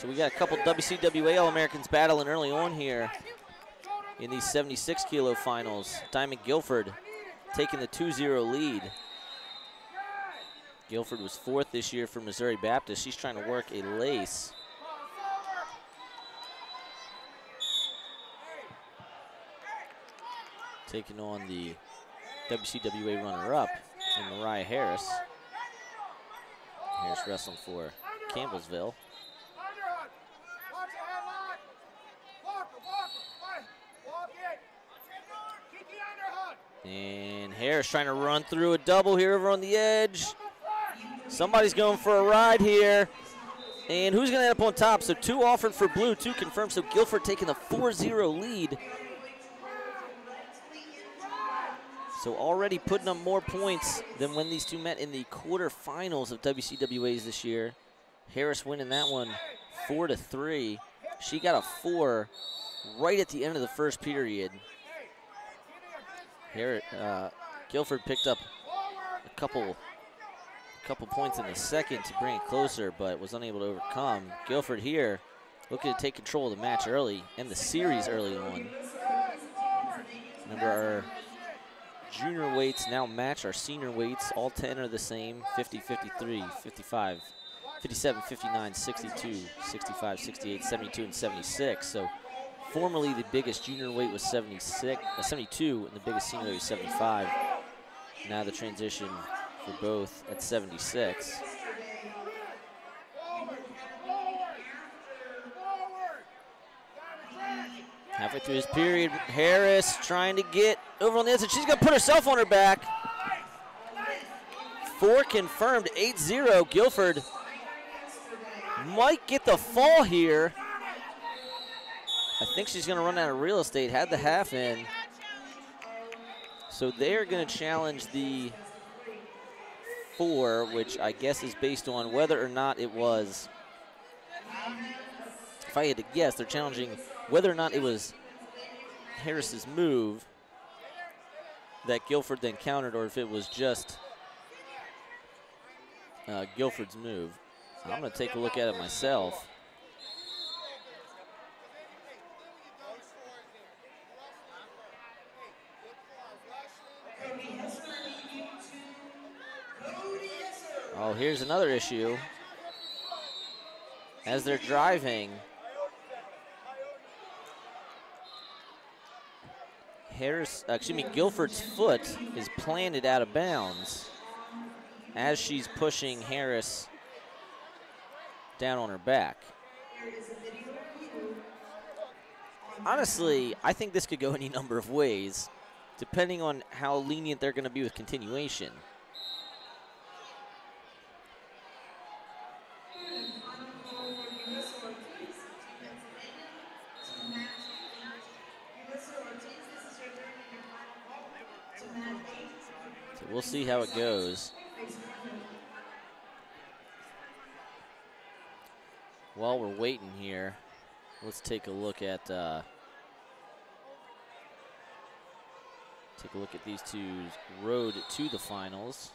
So we got a couple WCWA All-Americans battling early on here in these 76 kilo finals. Dymond Guilford taking the 2-0 lead. Guilford was 4th this year for Missouri Baptist. She's trying to work a lace. Taking on the WCWA runner-up in Mariah Harris. Harris wrestling for Campbellsville. And Harris trying to run through a double here over on the edge. Somebody's going for a ride here. And who's going to end up on top? So 2 offered for blue, 2 confirmed. So Guilford taking the 4-0 lead. So already putting up more points than when these two met in the quarterfinals of WCWAs this year. Harris winning that one 4-3. She got a 4 right at the end of the first period. Guilford picked up a couple points in the second to bring it closer, but was unable to overcome. Guilford here looking to take control of the match early and the series early on. Remember, our junior weights now match our senior weights. All 10 are the same: 50, 53, 55, 57, 59, 62, 65, 68, 72, and 76. So formerly the biggest junior weight was 72, and the biggest senior weight was 75. Now the transition for both at 76. Halfway through this period, Harris trying to get over on the inside. She's going to put herself on her back. 4 confirmed, 8-0. Guilford might get the fall here. I think she's going to run out of real estate. Had the half in. So they're going to challenge the 4, which I guess is based on whether or not it was, if I had to guess, they're challenging whether or not it was Harris's move that Guilford then countered, or if it was just Guilford's move. I'm going to take a look at it myself. Oh, here's another issue. As they're driving, Guilford's foot is planted out of bounds as she's pushing Harris down on her back. Honestly, I think this could go any number of ways, depending on how lenient they're going to be with continuation. So we'll see how it goes. While we're waiting here, let's take a look at these two's road to the finals.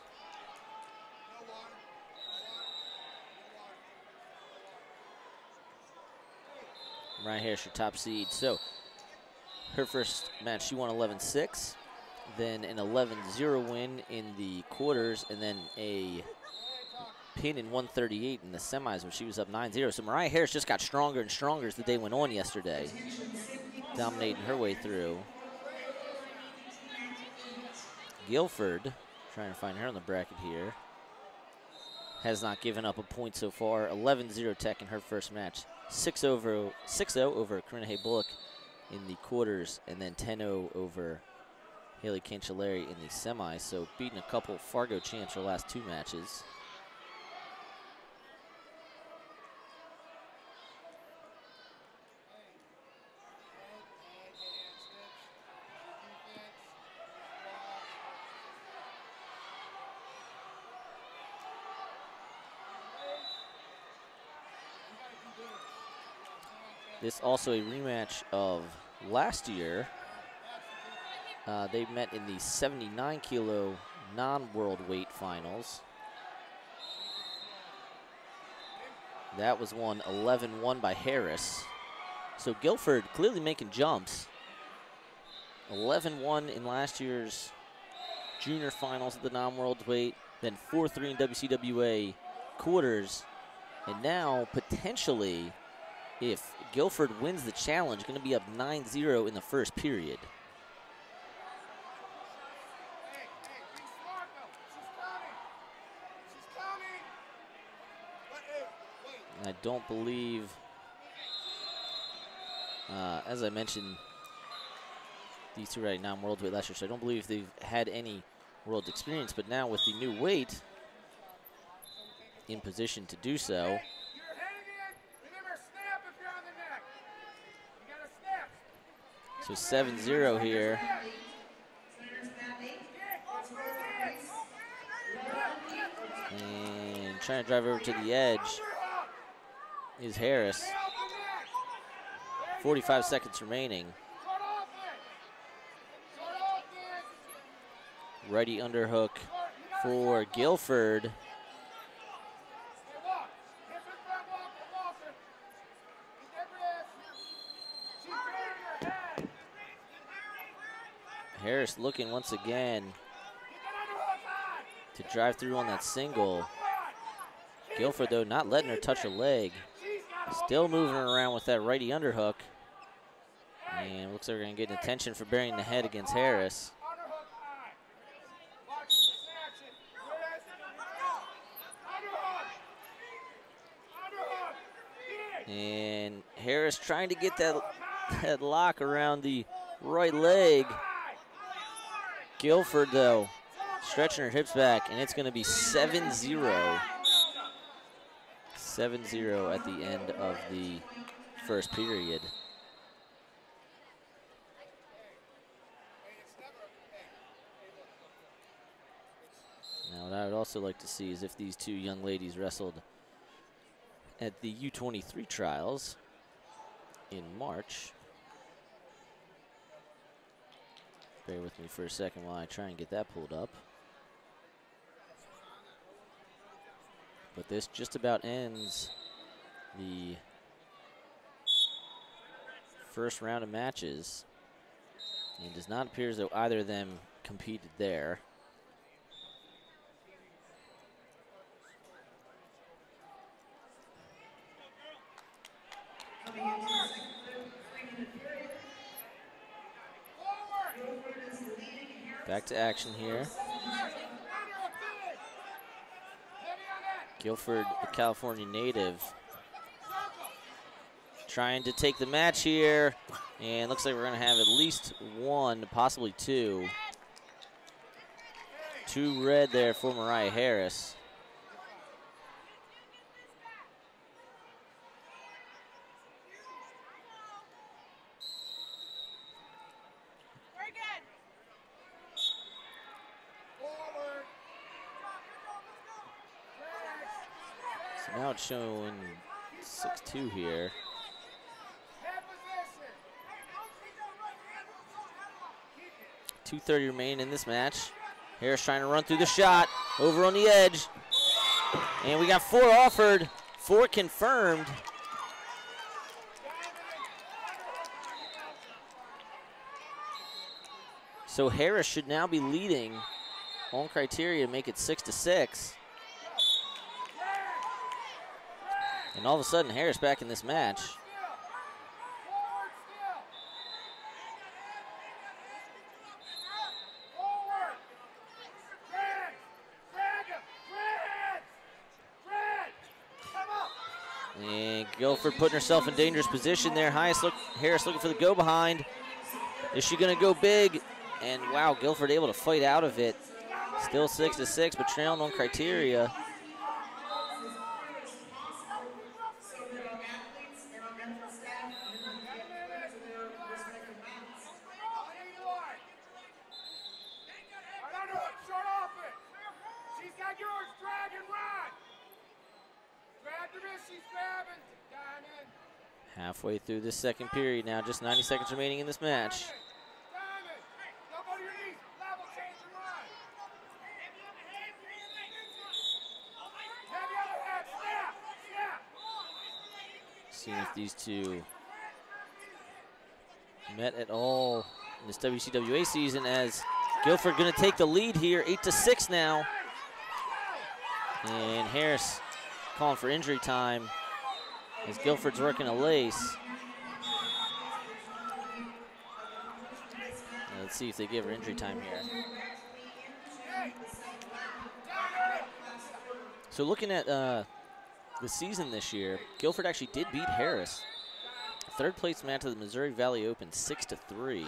Right here, her top seed. So her first match, she won 11-6, then an 11-0 win in the quarters, and then a pin in 138 in the semis where she was up 9-0. So Mariah Harris just got stronger and stronger as the day went on yesterday, dominating her way through. Guilford, trying to find her on the bracket here, has not given up a point so far. 11-0 tech in her first match. 6-0 over Corinna Hay Bullock in the quarters, and then 10-0 over Haley Cancelleri in the semis. So beating a couple Fargo champs her last 2 matches. This also a rematch of last year. They met in the 79 kilo non-world weight finals. That was won 11-1 by Harris. So Guilford clearly making jumps. 11-1 in last year's junior finals at the non-world weight, then 4-3 in WCWA quarters, and now potentially, if Guilford wins the challenge, going to be up 9-0 in the first period. And I don't believe, as I mentioned, these two right now non-world weight last year, so I don't believe they've had any world experience, but now with the new weight in position to do so. So 7-0 here. And trying to drive over to the edge is Harris. 45 seconds remaining. Righty underhook for Guilford. Harris looking once again to drive through on that single. Guilford, though, not letting her touch her leg. Still moving her around with that righty underhook. And looks like we're going to get attention for burying the head against Harris. And Harris trying to get that lock around the right leg. Guilford, though, stretching her hips back, and it's going to be 7-0. 7-0 at the end of the first period. Now, what I would also like to see is if these two young ladies wrestled at the U23 trials in March. Bear with me for a second while I try and get that pulled up. But this just about ends the first round of matches. And it does not appear as though either of them competed there. Back to action here. Guilford, the California native, trying to take the match here. And looks like we're going to have at least one, possibly two. Two red there for Mariah Harris. Now it's showing 6-2 here. .230 remaining in this match. Harris trying to run through the shot, over on the edge. And we got 4 offered, 4 confirmed. So Harris should now be leading on criteria to make it 6-6. And all of a sudden, Harris back in this match. And Guilford putting herself in dangerous position there. Harris looking for the go behind. Is she going to go big? And wow, Guilford able to fight out of it. Still 6-6, but trailing on criteria. Halfway through this second period now, just 90 seconds remaining in this match. Seeing if these two met at all in this WCWA season, as Guilford going to take the lead here, 8-6 now. And Harris calling for injury time as Guilford's working a lace. Let's see if they give her injury time here. So looking at the season this year, Guilford actually did beat Harris. Third place match of the Missouri Valley Open, 6-3.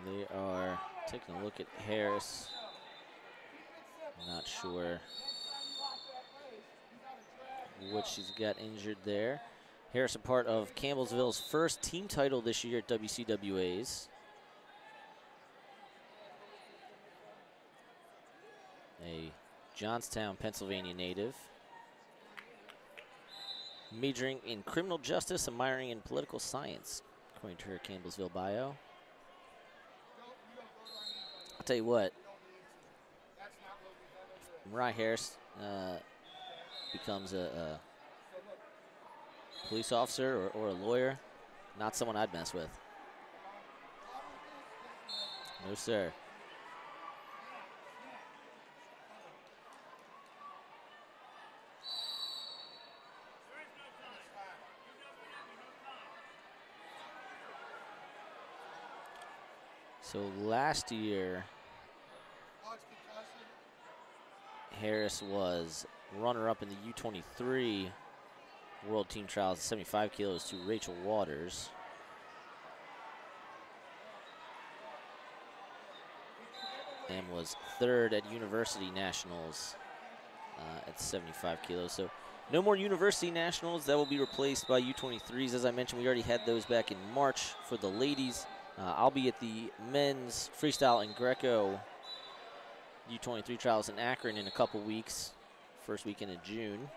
They are taking a look at Harris. Not sure what she's got injured there. Harris, a part of Campbellsville's first team title this year at WCWA's. A Johnstown, Pennsylvania native. Majoring in criminal justice and minoring in political science, according to her Campbellsville bio. I'll tell you what, if Mariah Harris becomes a police officer or a lawyer, not someone I'd mess with. No, sir. So last year, Harris was runner-up in the U23 World Team Trials at 75 kilos to Rachel Waters. And was third at University Nationals at 75 kilos. So no more University Nationals. That will be replaced by U23s. As I mentioned, we already had those back in March for the ladies. I'll be at the men's freestyle and Greco U23 trials in Akron in a couple weeks, first weekend of June.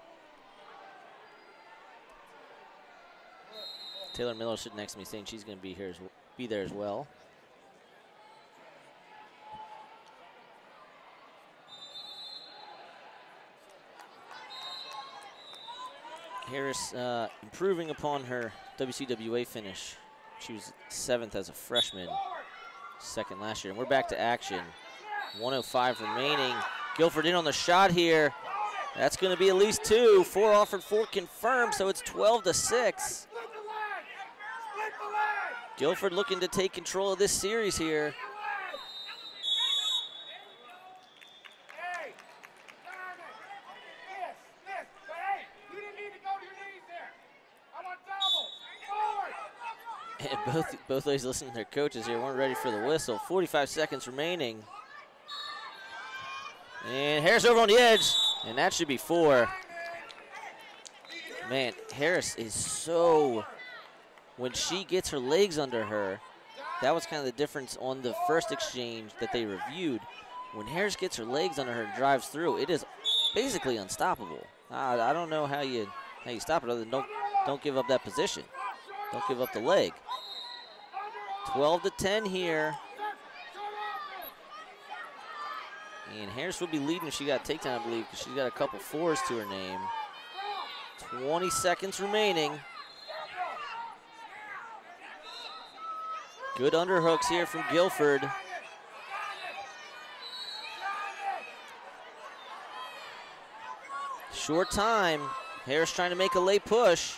Taylor Miller sitting next to me saying she's going to be there as well. Harris improving upon her WCWA finish. She was 7th as a freshman, 2nd last year. And we're back to action. 1:05 remaining. Guilford in on the shot here. That's going to be at least 2. 4 offered, 4 confirmed, so it's 12-6. Guilford looking to take control of this series here. And both ladies listening to their coaches here weren't ready for the whistle. 45 seconds remaining. And Harris over on the edge, and that should be 4. Man, Harris is so, when she gets her legs under her, that was kind of the difference on the first exchange that they reviewed. When Harris gets her legs under her and drives through, it is basically unstoppable. I don't know how you stop it other than don't give up that position. Don't give up the leg. 12-10 here. And Harris would be leading if she got a takedown, I believe, because she's got a couple 4s to her name. 20 seconds remaining. Good underhooks here from Guilford. Short time. Harris trying to make a late push.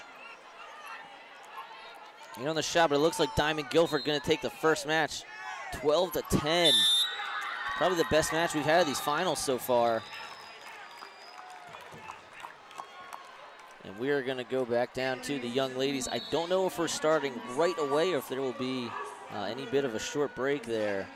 In on the shot, but it looks like Dymond Guilford going to take the first match. 12-10. Probably the best match we've had of these finals so far. And we are going to go back down to the young ladies. I don't know if we're starting right away or if there will be any bit of a short break there.